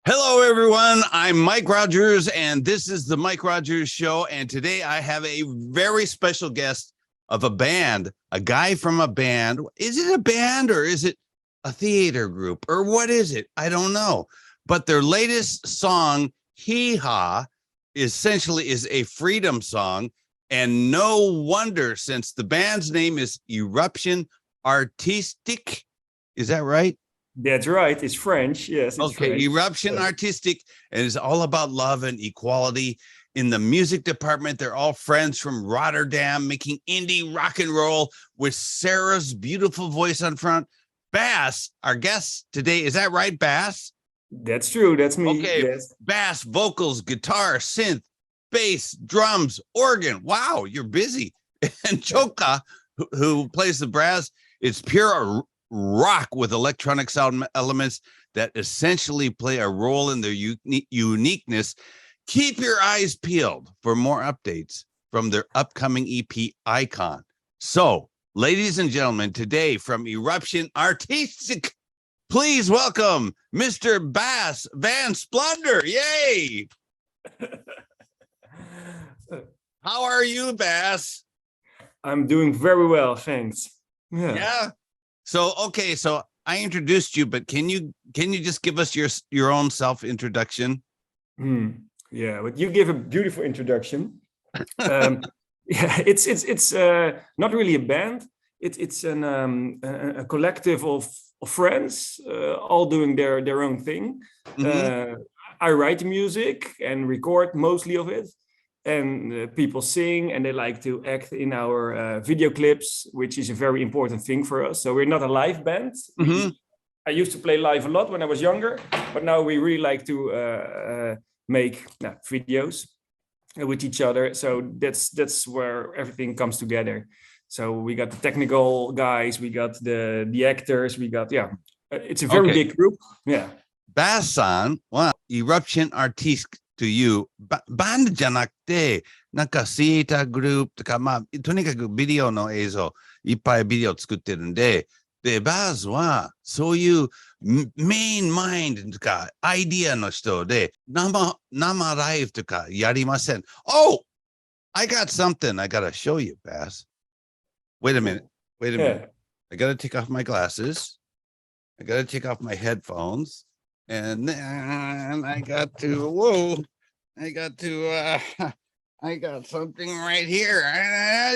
Hello, everyone. I'm Mike Rogers, and this is the Mike Rogers Show. And today I have a very special guest of a band, a guy from a band. Is it a band or is it a theater group or what is it? I don't know. But their latest song, Hee Ha, essentially is a freedom song. And no wonder, since the band's name is EruptionArtistique. Is that right? That's right. It's French. Yes. It's okay. French. EruptionArtistique is all about love and equality. In the music department, they're all friends from Rotterdam, making indie rock and roll with Sarah's beautiful voice on front. Bass, our guest today. Is that right, Bass? That's true. That's me. Okay. Yes. Bass, vocals, guitar, synth, bass, drums, organ. Wow, you're busy. And Choka, who plays the brass, it's pure rock with electronic sound elements that essentially play a role in their uniqueness. Keep your eyes peeled for more updates from their upcoming EP Icon. So, ladies and gentlemen, today from EruptionArtistique, please welcome Mr. Bass Van Splendor. Yay! How are you, Bass? I'm doing very well, thanks. Yeah. So, okay, so I introduced you, but can you just give us your own self-introduction? Yeah, but you give a beautiful introduction. Yeah, it's not really a band. It's a collective of friends, all doing their own thing. I write music and record mostly of it. And people sing and they like to act in our video clips, which is a very important thing for us. So we're not a live band. I used to play live a lot when I was younger, but now we really like to make videos with each other. So that's where everything comes together. So we got the technical guys, we got the actors, we got, it's a very big group. Yeah. Bass-san は EruptionArtistique というバンドじゃなくて、なんかシアターグループとか、まあ、とにかくビデオの映像、いっぱいビデオ作ってるんで、で、バズはそういうメインマインドとかアイディアの人で、生ライブとかやりません。Oh! I got something I gotta show you, Bass. Wait a minute. I gotta take off my glasses. I gotta take off my headphones. And then I got something right here.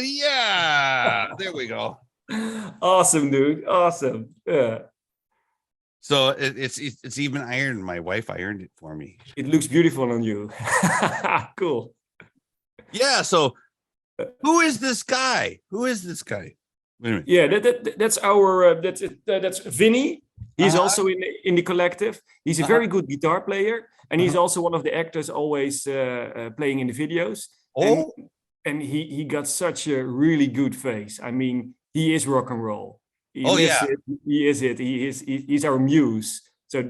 Yeah, there we go. Awesome, dude. Awesome. Yeah. So it's even ironed. My wife ironed it for me. It looks beautiful on you. Cool. Yeah. So who is this guy? Wait a minute. Yeah, that's our that's Vinny. He's also in the collective. He's a very good guitar player, and he's also one of the actors always playing in the videos. Oh, and he got such a really good face. I mean, he is rock and roll. He is it. He's our muse. So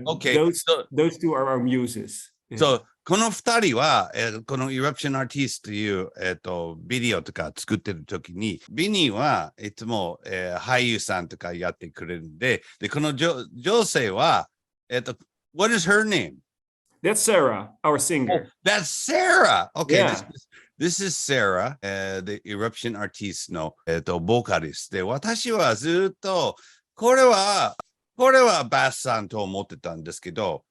those two are our muses. Yeah. So この二人は、この EruptionArtistique という、ビデオとか作ってる時に、ビニーはいつも、俳優さんとかやってくれるんで、で、この女性は、what is her name? That's Sarah, our singer. Oh, that's Sarah! Okay, yeah. This is Sarah, the EruptionArtistique の、ボーカリストで、私はずっと、これはバスさんと思ってたんですけど、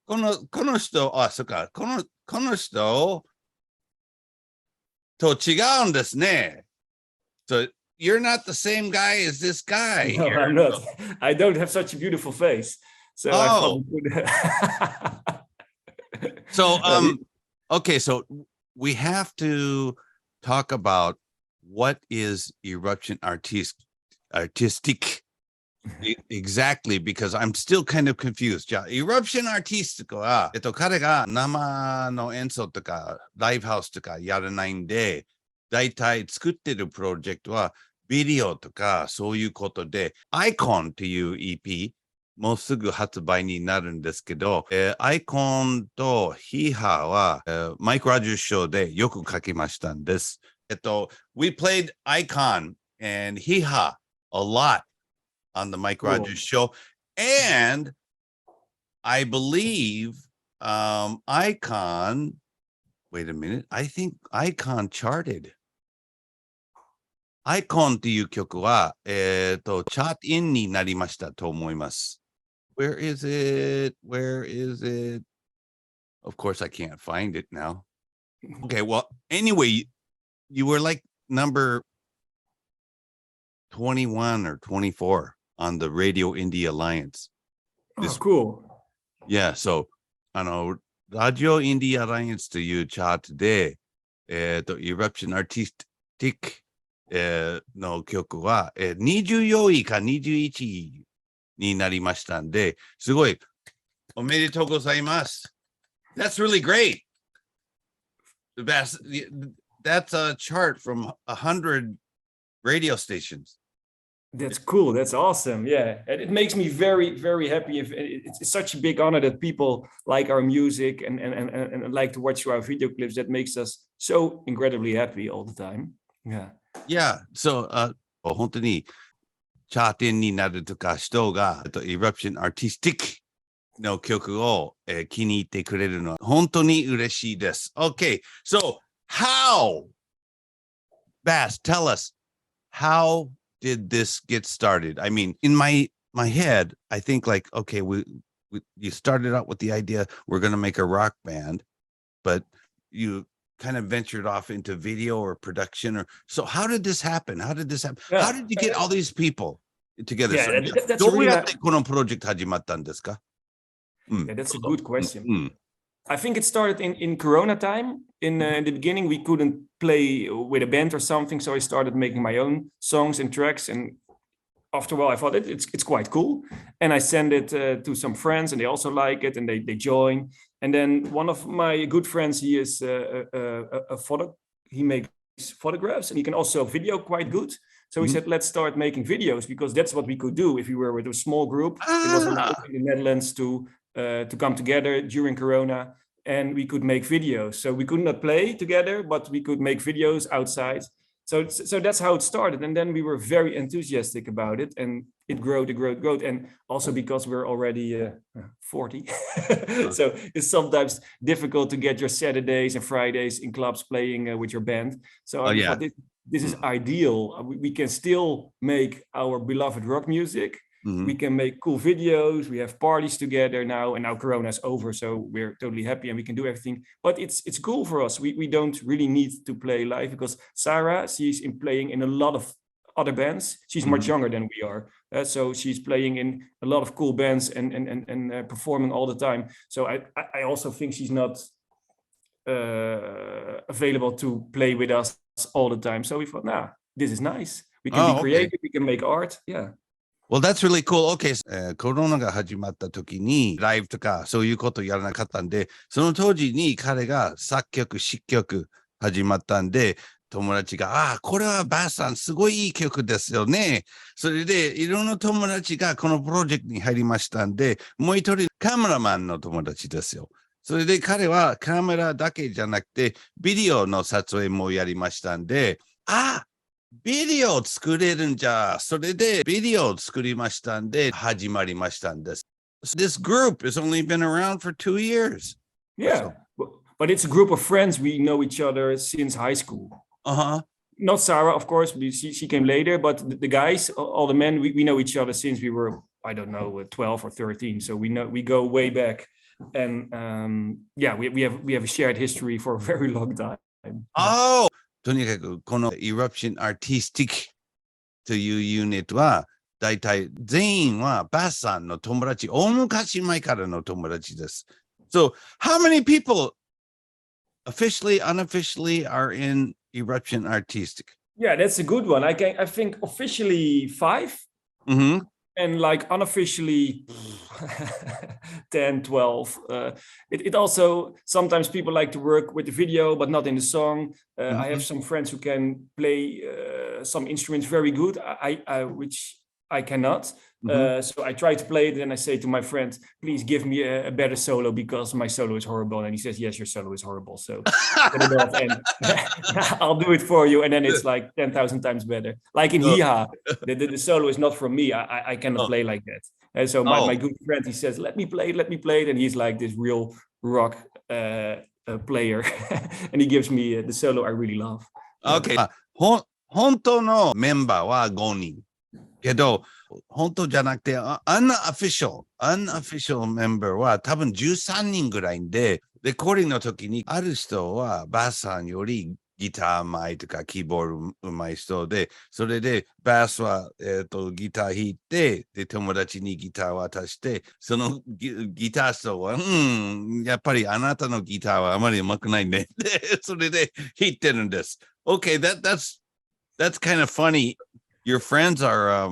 この人、そっか、この人と違うんですね。So you're not the same guy as this guy. No, I'm not. I don't have such a beautiful face. So I probably could. So okay, so we have to talk about what is EruptionArtistique. Exactly, because I'm still kind of confused. じゃあ、EruptionArtistique は、彼が生の演奏とか、ライブハウスとかやらないんで、だいたい作ってるプロジェクトは、ビデオとか、そういうことで、Icon っていう EP、もうすぐ発売になるんですけど、Icon と Hee Ha は、マイクロジャースショーでよく書きましたんです。We played Icon and Hee Ha a lot on the Mike Rogers Show. And I believe Icon, wait a minute, I think Icon charted. Icon っていう曲は、チャートインになりましたと思います。Where is it? Where is it? Of course, I can't find it now. Okay, well, anyway, you were like number 21 or 24 on the Radio Indie Alliance. Oh, cool. Yeah, so, Radio Indie Alliance というチャートで、EruptionArtistiqueの曲は、24位か21位になりましたんで、すごいおめでとうございます。That's really great. That's a chart from 100 radio stations. That's cool. That's awesome. Yeah. And it makes me very, very happy. It's such a big honor that people like our music and like to watch our video clips. That makes us so incredibly happy all the time. Yeah. Yeah. So, 本当にチャートになるとか人がEruptionArtistiqueの曲を、気に入ってくれるのは本当に嬉しいです。Okay. So, how? Bass, tell us, how did this get started? I mean, in my head, I think like, okay, you started out with the idea we're going to make a rock band, but you kind of ventured off into video or production, or so. How did this happen? How did you get all these people together? Yeah, that's どう really やってこのプロジェクト始まったんですか？ Yeah, that's a good question. I think it started in Corona time. In the beginning, we couldn't play with a band or something, so I started making my own songs and tracks. And after a while, I thought it's quite cool, and I sent it to some friends, and they also like it, and they join. And then one of my good friends, he is a photo. He makes photographs, and he can also video quite good. So he said, let's start making videos, because that's what we could do if we were with a small group. It was allowed in the Netherlands to come together during Corona, and we could make videos. So we could not play together, but we could make videos outside. So that's how it started. And then we were very enthusiastic about it, and it grew. And also because we're already 40. So it's sometimes difficult to get your Saturdays and Fridays in clubs playing with your band. So I thought this is ideal. We can still make our beloved rock music. We can make cool videos. We have parties together now, and now Corona is over, so we're totally happy and we can do everything. But it's cool for us. We don't really need to play live, because Sarah, she's playing in a lot of other bands. She's much younger than we are, so she's playing in a lot of cool bands and performing all the time. So I also think she's not available to play with us all the time. So we thought, this is nice. We can be creative. We can make art. Yeah. Well, that's really cool. Okay. コロナが始まった時にライブとかそういうことやらなかったんで、その当時に彼が作曲、詞曲始まったんで、友達が、これはバーさんすごいいい曲ですよね。それでいろんな友達がこのプロジェクトに入りましたんで、もう一人カメラマンの友達ですよ。それで彼はカメラだけじゃなくて、ビデオの撮影もやりましたんで、ビデオを作れるんじゃ。それでビデオを作りましたんで始まりましたんです。This group has only been around for 2 years. Yeah, but it's a group of friends. We know each other since high school. Not Sarah, of course. She came later, but the guys, all the men, we know each other since we were, I don't know, 12 or 13. So we go way back, and we have a shared history for a very long time. とにかくこの EruptionArtistique というユニットはだいたい全員はバスさんの友達、大昔前からの友達です。So, how many people officially, unofficially are in EruptionArtistique? Yeah, that's a good one. I think officially 5. And like unofficially 10, 12. It also, sometimes people like to work with the video, but not in the song. I have some friends who can play some instruments very good, which I cannot. So I try to play it, and I say to my friend, please give me a better solo because my solo is horrible. And he says, yes, your solo is horrible. So get it off and I'll do it for you. And then it's like 10,000 times better. Like in Hiha, the solo is not from me. I cannot play like that. And so my good friend, he says, let me play it. And he's like this real rock player. And he gives me the solo I really love. Okay. 本当のメンバーは5人。けど、本当じゃなくて、unofficial メンバーは多分13人ぐらいで、レコーディングの時にある人はバスさんよりギターうまいとかキーボードうまい人で、それでバスは、ギター弾いて、で友達にギター渡して、そのギター人は、やっぱりあなたのギターはあまりうまくないね。で、それで弾いてるんです。Okay, that's kind of funny. Your friends are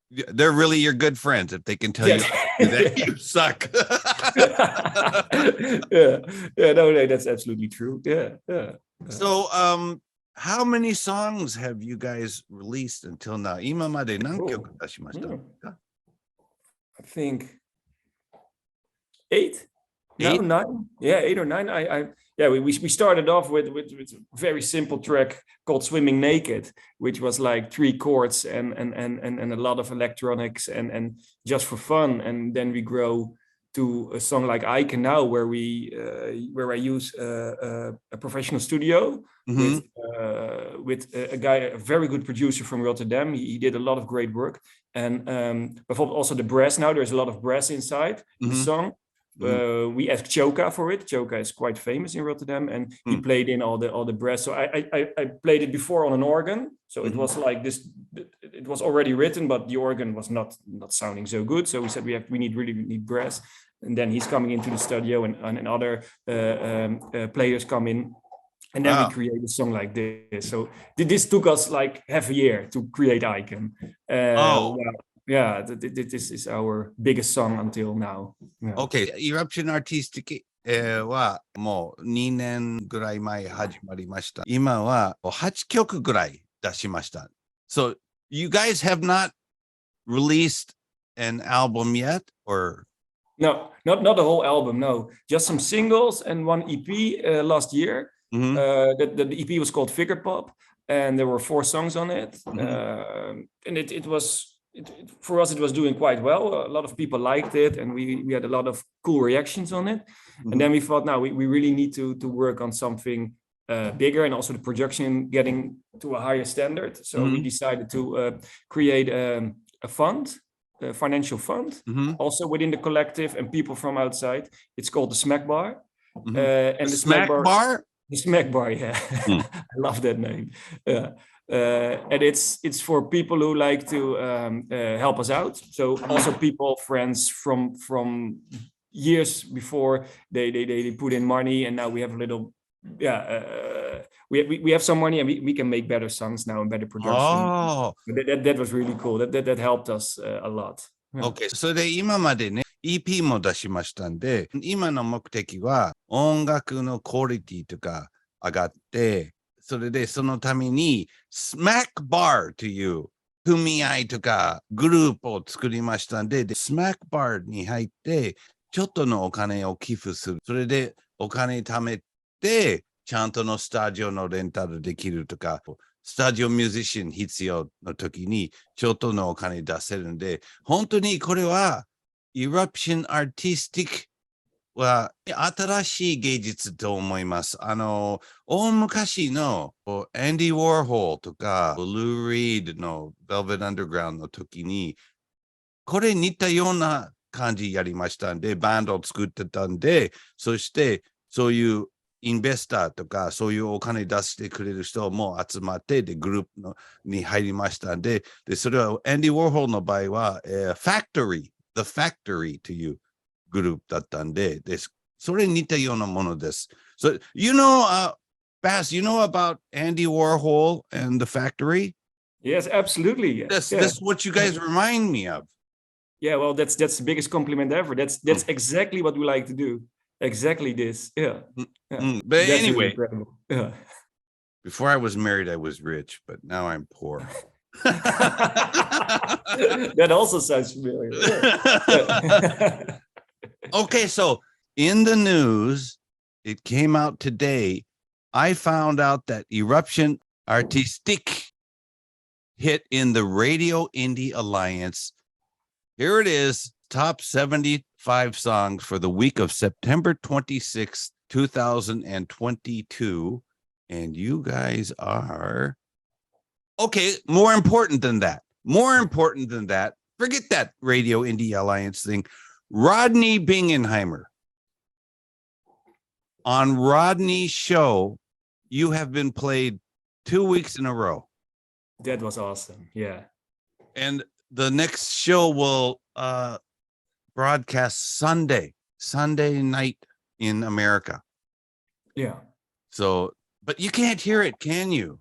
they're really your good friends if they can tell you that you suck. No, that's absolutely true. Yeah. So how many songs have you guys released until now? 今まで何曲出しましたか? I think 8. 8? No, 9. Yeah, 8 or 9. We started off with a very simple track called Swimming Naked, which was like 3 chords and a lot of electronics and just for fun. And then we grow to a song like I Can Now, where I use a professional studio with a guy, a very good producer from Rotterdam. He did a lot of great work. And also the brass. Now there's a lot of brass inside the song. We asked Choka for it. Choka is quite famous in Rotterdam, and he played in all the brass. So I played it before on an organ. So it was like this. It was already written, but the organ was not sounding so good. So we said we really need brass. And then he's coming into the studio, and other players come in, and then we create a song like this. So this took us like half a year to create Icon. Yeah, this is our biggest song until now. Yeah. Okay, EruptionArtistique はもう2年ぐらい前始まりました。今は8曲ぐらい出しました。So, you guys have not released an album yet, or? No, not the whole album, no. Just some singles and one EP last year. The EP was called Figure Pop, and there were 4 songs on it. And it was... for us, it was doing quite well. A lot of people liked it, and we had a lot of cool reactions on it. And then we thought, now we really need to work on something bigger, and also the production getting to a higher standard. So we decided to create a fund, a financial fund, also within the collective and people from outside. It's called the Smack Bar. And the Smack Bar? The Smack Bar, yeah. I love that name. Yeah. And it's for people who like to help us out. So also friends from years before they put in money, and now we have a little we have some money, and we can make better songs now and better production. That was really cool. That helped us a lot. Yeah. Okay, それで今までね EP も出しましたんで、今の目的は音楽のクオリティとか上がって、それでそのために Smack Bar という組合とかグループを作りましたんで、Smack Bar に入ってちょっとのお金を寄付する。それでお金貯めてちゃんとのスタジオのレンタルできるとか、スタジオミュージシャン必要の時にちょっとのお金出せるんで、本当にこれは EruptionArtistique は新しい芸術と思います。大昔のアンディ・ウォーホルとかルー・リードの Velvet Underground の時にこれ似たような感じやりましたんで、バンドを作ってたんで、そしてそういうインベスターとかそういうお金出してくれる人も集まってでグループに入りましたんで、それはアンディ・ウォーホルの場合は、The Factory というグループだったんで、それに似たようなものです。So, Bass, you know about Andy Warhol and The Factory? Yes, absolutely. That's what you guys remind me of. Yeah, well, that's the biggest compliment ever. That's exactly what we like to do. Exactly this. Yeah. But that's anyway, really before I was married, I was rich, but now I'm poor. That also sounds familiar. Okay, so in the news, it came out today. I found out that EruptionArtistique hit in the Radio Indie Alliance. Here it is, top 75 songs for the week of September 26th, 2022. And you guys are... Okay, more important than that, forget that Radio Indie Alliance thing. Rodney Bingenheimer. On Rodney's show, you have been played 2 weeks in a row. That was awesome. Yeah. And the next show will broadcast Sunday night in America. Yeah. So, but you can't hear it, can you?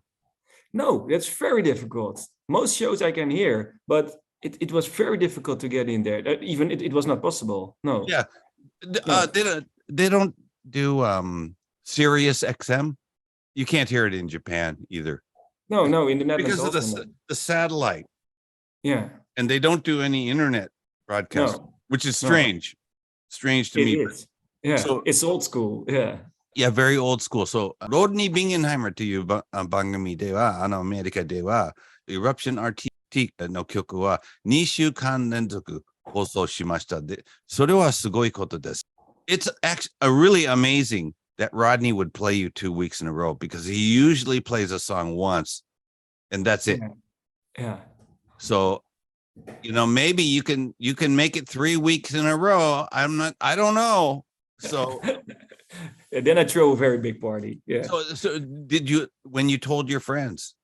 No, that's very difficult. Most shows I can hear, but it was very difficult to get in there. Even it was not possible. No. Yeah. They don't do Sirius XM. You can't hear it in Japan either. No, in the Netherlands. Because of the satellite. Yeah. And they don't do any internet broadcast, which is strange. Strange to me. It is. Yeah. So it's old school. Yeah. Yeah, very old school. So, Rodney Bingenheimer という番組では、アメリカでは、EruptionArtistique の曲は2週間連続放送しました。で、それはすごいことです。It's actually really amazing that Rodney would play you 2 weeks in a row because he usually plays a song once and that's it. Yeah. So, maybe you can make it 3 weeks in a row. I don't know. So and then I throw a very big party. Yeah. So did you, when you told your friends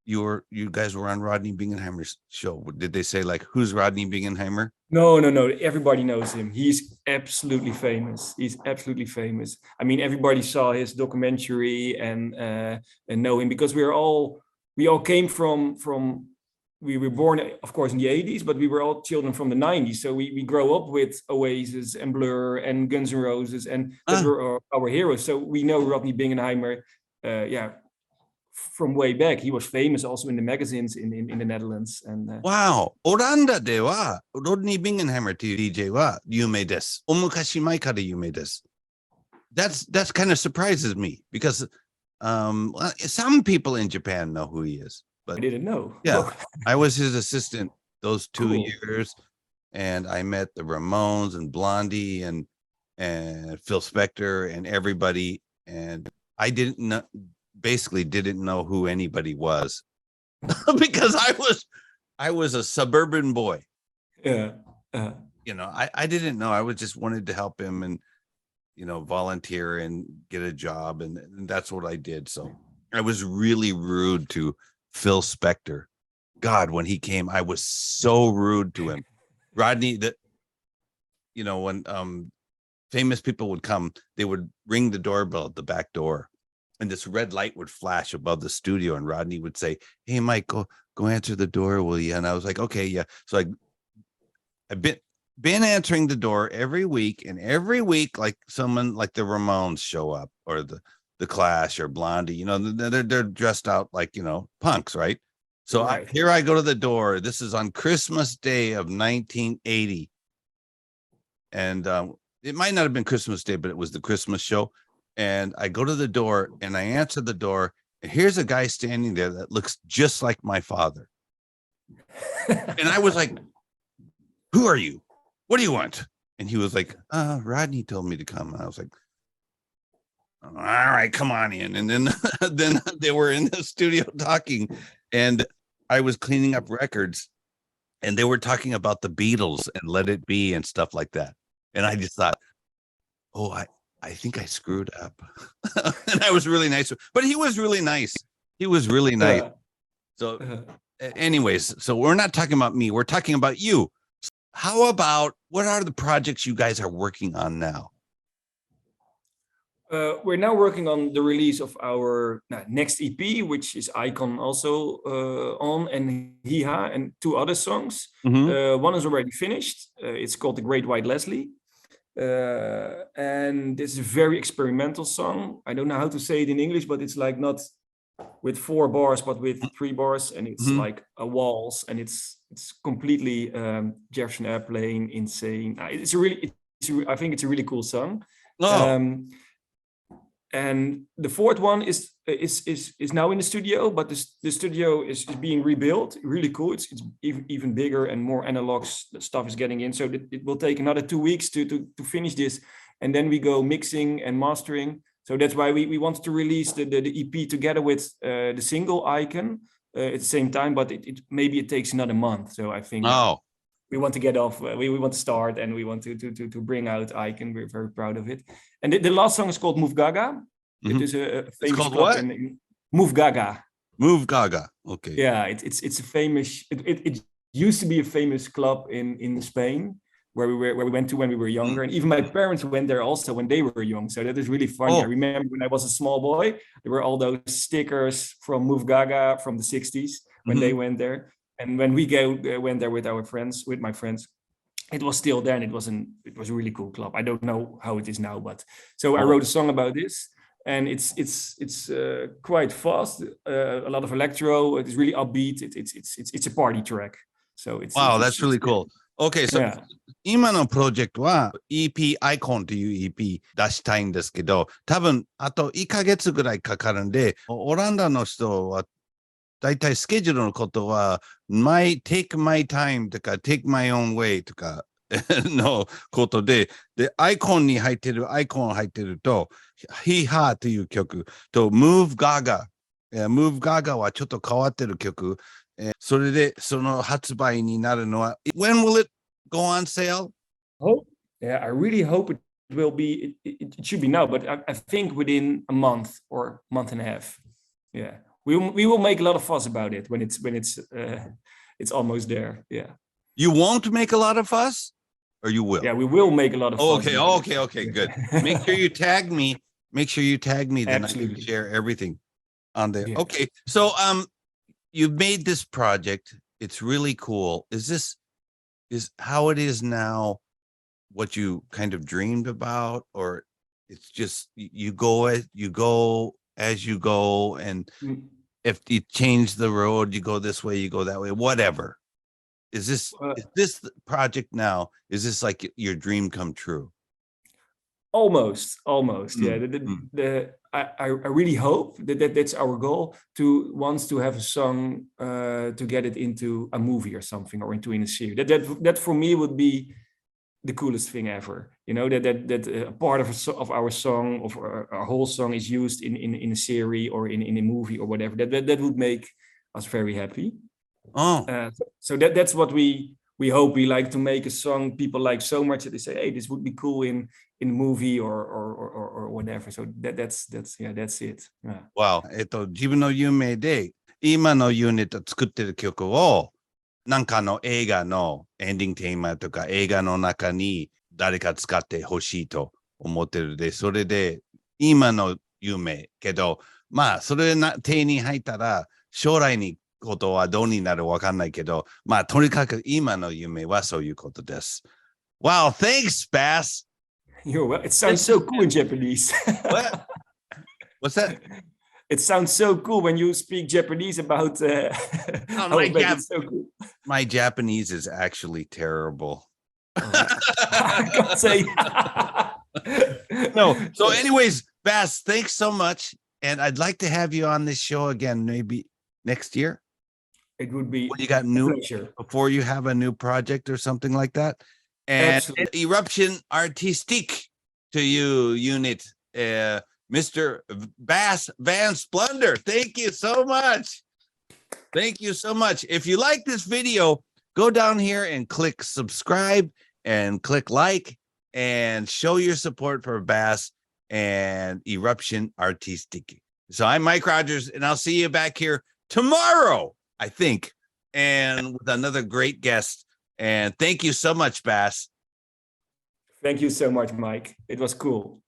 you guys were on Rodney Bingenheimer's show, did they say like, who's Rodney Bingenheimer? No. Everybody knows him. He's absolutely famous. I mean, everybody saw his documentary and know him because we all came from. We were born, of course, in the 80s, but we were all children from the 90s. So we grow up with Oasis and Blur and Guns N' Roses, and those were our heroes. So we know Rodney Bingenheimer, from way back. He was famous also in the magazines in the Netherlands. And Wow. オランダでは Rodney Bingenheimer という DJ は有名です。お昔前から有名です。That's kind of surprises me because some people in Japan know who he is. But I didn't know. Yeah, I was his assistant those 2 years, and I met the Ramones and Blondie and Phil Spector and everybody, and I basically didn't know who anybody was because I was a suburban boy. Yeah. I didn't know. I just wanted to help him and volunteer and get a job, and that's what I did. So I was really rude to Phil Spector. God, when he came, I was so rude to him. Rodney, when famous people would come, they would ring the doorbell at the back door, and this red light would flash above the studio, and Rodney would say, "Hey, Mike, go answer the door, will you?" And I was like, "Okay, yeah." So I've been answering the door every week, and every week, like someone like the Ramones show up, or the Clash or Blondie, they're dressed out like, punks, right? So right. Here I go to the door. This is on Christmas Day of 1980. And it might not have been Christmas Day, but it was the Christmas show. And I go to the door and I answer the door. And here's a guy standing there that looks just like my father. And I was like, "Who are you? What do you want?" And he was like, "Rodney told me to come." And I was like, "All right, come on in." And then they were in the studio talking, and I was cleaning up records, and they were talking about the Beatles and Let It Be and stuff like that. And I just thought, oh, I think I screwed up. And I was really nice, but he was really nice. Yeah. So anyways, so we're not talking about me. We're talking about you. How about, what are the projects you guys are working on now? We're now working on the release of our next EP, which is Icon also on, and Hiha, and 2 other songs. Mm-hmm. One is already finished. It's called The Great White Leslie. And this is a very experimental song. I don't know how to say it in English, but it's like not with 4 bars, but with 3 bars, and it's like a waltz, and it's completely Jefferson Airplane, insane. I think it's a really cool song. And the 4th one is now in the studio, but the studio is being rebuilt. Really cool. It's even bigger and more analog stuff is getting in. So it will take another 2 weeks to finish this, and then we go mixing and mastering. So that's why we wanted to release the EP together with the single Icon at the same time, but maybe it takes another month. So I think we want to get off, we want to start, and we want to bring out Icon. We're very proud of it. And the last song is called Move Gaga. It is a famous called what? Move Gaga. Move Gaga. Okay. Yeah, it's a famous. It used to be a famous club in Spain where we went to when we were younger, and even my parents went there also when they were young. So that is really funny. I remember when I was a small boy, there were all those stickers from Move Gaga from the 60s when they went there. And when we went there with my friends, it was still there, and it was a really cool club. I don't know how it is now, but so I wrote a song about this, and it's quite fast, a lot of electro. It's really upbeat. It's a party track. So that's really cool. Okay, so 今のプロジェクトは EP アイコンという EP 出したいんですけど、多分あと1ヶ月ぐらいかかるんで、オランダの人はだいたいスケジュールのことはtake my time とか take my own way とかのことで、アイコン入ってると、ヒーハーという曲と Move Gaga。Move Gaga はちょっと変わってる曲。それでその発売になるのは When will it go on sale? Yeah, I really hope it will be. It should be now, but I think within a month or month and a half. Yeah, we will make a lot of fuss about it when it's almost there. Yeah. You won't make a lot of fuss, or you will? Yeah, we will make a lot of fuss. Okay, good. Make sure you tag me. Then Absolutely. I can share everything on there. Yeah. Okay, so you've made this project. It's really cool. Is how it is now what you kind of dreamed about, or it's just you go as you go, and if you change the road, you go this way, you go that way, whatever. Is this project now? Is this like your dream come true? Almost. Yeah. I really hope that's our goal, to have a song to get it into a movie or something, or in a series. That for me would be the coolest thing ever. You know, that a part of our song, of our whole song, is used in a series or in a movie or whatever. That would make us very happy. So that's what we hope. We like to make a song people like so much that they say, hey, this would be cool in a movie or whatever. So that's it. Yeah. Wow. 自分の夢で今のユニット作ってる曲をなんかの映画のエンディングテーマとか映画の中に誰か使ってほしいと思ってるで、それで今の夢けど、まあそれ手に入ったら将来にことはどうになるわかんないけど、まあとにかく今の夢はそういうことです。Wow, thanks, Bass. You're well. It sounds so cool in Japanese. What? What's that? It sounds so cool when you speak Japanese about. So cool. My Japanese is actually terrible. I can't say. No. So, anyways, Bass, thanks so much, and I'd like to have you on this show again, maybe next year. It would be. When you got before you have a new project or something like that. And EruptionArtistique to you, unit, Mr. Bass Van Splendor. Thank you so much. If you like this video, go down here and click subscribe and click like and show your support for Bass and EruptionArtistique. So I'm Mike Rogers, and I'll see you back here tomorrow, I think, and with another great guest. And thank you so much, Bass. Thank you so much, Mike. It was cool.